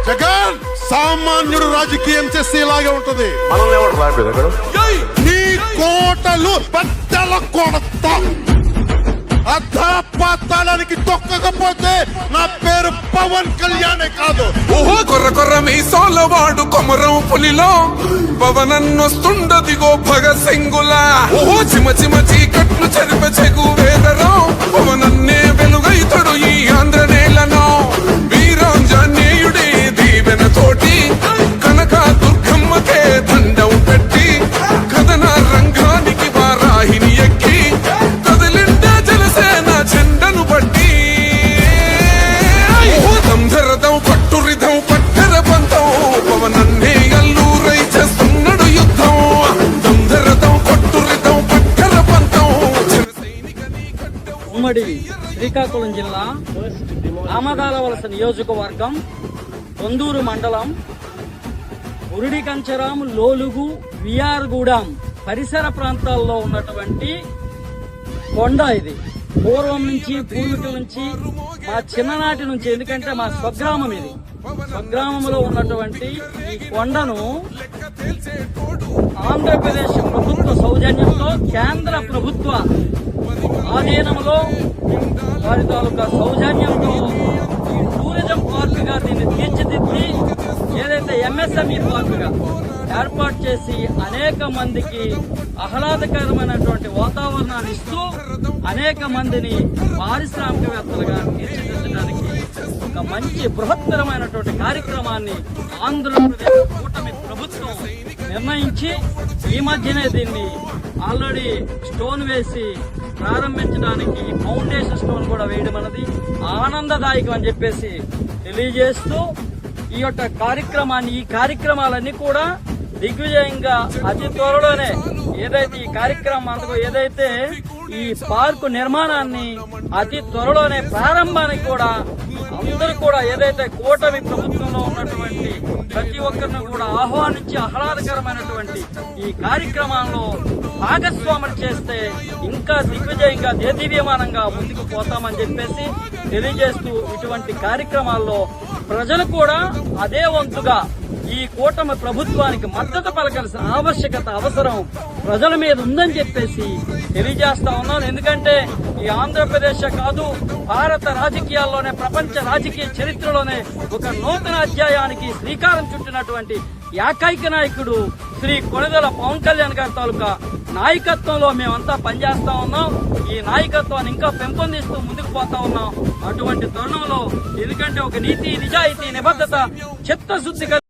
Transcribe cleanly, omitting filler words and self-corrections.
జగన్ సామాన్యుడు రాజకీయం చేస్తే ఇలాగే ఉంటది. నీ కోటలు బద్దల కొడతా, అధాపాతాళానికి తొక్కకపోతే నా పేరు పవన్ కళ్యాణే కాదు. ఓహో కొర్ర కొర్ర మీ సోలవాడు కొమరం పులిలో పవనన్నొస్తుండదిగో భగత్ సింగులా. ఓహో చిమ చిమ చీకట్లు చెరిప చెగు వేదరో పవనన్నే వెలుగైతడు ఈ ఆంధ్ర నేలను. వీరాంజనేయుడే దీవెన తోటి కనక దుర్గమ్మకే దండం పెట్టి కథన రంగానికి వారాహిని ఎక్కి కదిలిండ జనసేన చెండను పట్టి దంధరదం పట్టురిధం పట్టర పంతం పవనన్నే అల్లూరై చేస్తున్నాడు యుద్ధం. దంధరదం పట్టురిధం పట్టర పంతం ఉమ్మడి శ్రీకాకుళం జిల్లా ఆమదాలవలస నియోజకవర్గం కొందూరు మండలం ఉరిడి కంచరం, లోలుగు, విఆర్గూడెం పరిసర ప్రాంతాల్లో ఉన్నటువంటి కొండ. ఇది పూర్వం నుంచి, పూర్వీకుల నుంచి, మా చిన్ననాటి నుంచి, ఎందుకంటే మా స్వగ్రామం ఇది. స్వగ్రామంలో ఉన్నటువంటి ఈ కొండను ఆంధ్రప్రదేశ్ ప్రభుత్వ సౌజన్యంతో, కేంద్ర ప్రభుత్వ ఆధీనంలో వారి తాలూకా సౌజన్యంతో ఈ టూరిజం పార్కుగా దీన్ని తీర్చిదిద్ది ఏదైతే ఎంఎస్ఎంఈ పార్కుగా ఏర్పాటు చేసి అనేక మందికి ఆహ్లాదకరమైనటువంటి వాతావరణాన్ని ఇస్తూ అనేక మందిని పారిశ్రామికవేత్తలుగా తీర్చిదిద్దడానికి ఒక మంచి బృహత్తరమైనటువంటి కార్యక్రమాన్ని ఆంధ్రప్రదేశ్ కూటమి ప్రభుత్వం నిర్ణయించి ఈ మధ్యనే దీన్ని ఆల్రెడీ స్టోన్ వేసి ప్రారంభించడానికి ఫౌండేషన్ స్టోన్ కూడా వేయడం అనేది ఆనందదాయకం అని చెప్పేసి తెలియజేస్తూ ఈ యొక్క కార్యక్రమాన్ని, ఈ కార్యక్రమాలన్నీ కూడా దిగ్విజయంగా అతి త్వరలోనే ఏదైతే ఈ కార్యక్రమం అందుకు ఏదైతే ఈ పార్కు నిర్మాణాన్ని అతి త్వరలోనే ప్రారంభానికి కూడా అందరూ కూడా ఏదైతే కూటమి ప్రభుత్వంలో ఉన్నటువంటి ప్రతి ఒక్కరిని కూడా ఆహ్వానించి ఆహ్లాదకరమైనటువంటి ఈ కార్యక్రమంలో భాగస్వాములు చేస్తే ఇంకా దిగ్విజయంగా దేదీవ్యమానంగా ముందుకు పోతామని చెప్పేసి తెలియజేస్తూ ఇటువంటి కార్యక్రమాల్లో ప్రజలు కూడా అదే వంతుగా ఈ కూటమి ప్రభుత్వానికి మద్దతు పలకాల్సిన ఆవశ్యకత, అవసరం ప్రజల మీద ఉందని చెప్పేసి తెలియజేస్తా ఉన్నాను. ఎందుకంటే ఈ ఆంధ్రప్రదేశ్ కాదు, భారత రాజకీయాల్లోనే, ప్రపంచ రాజకీయ చరిత్రలోనే ఒక నూతన అధ్యాయానికి శ్రీకారం చుట్టినటువంటి ఏకైక నాయకుడు శ్రీ కొణిదెల పవన్ కళ్యాణ్ గారి తాలూకా నాయకత్వంలో మేమంతా పనిచేస్తా ఉన్నాం. ఈ నాయకత్వాన్ని ఇంకా పెంపొందిస్తూ ముందుకు పోతా ఉన్నాం. అటువంటి తరుణంలో ఎందుకంటే ఒక నీతి, నిజాయితీ, నిబద్ధత, చిత్తశుద్ధి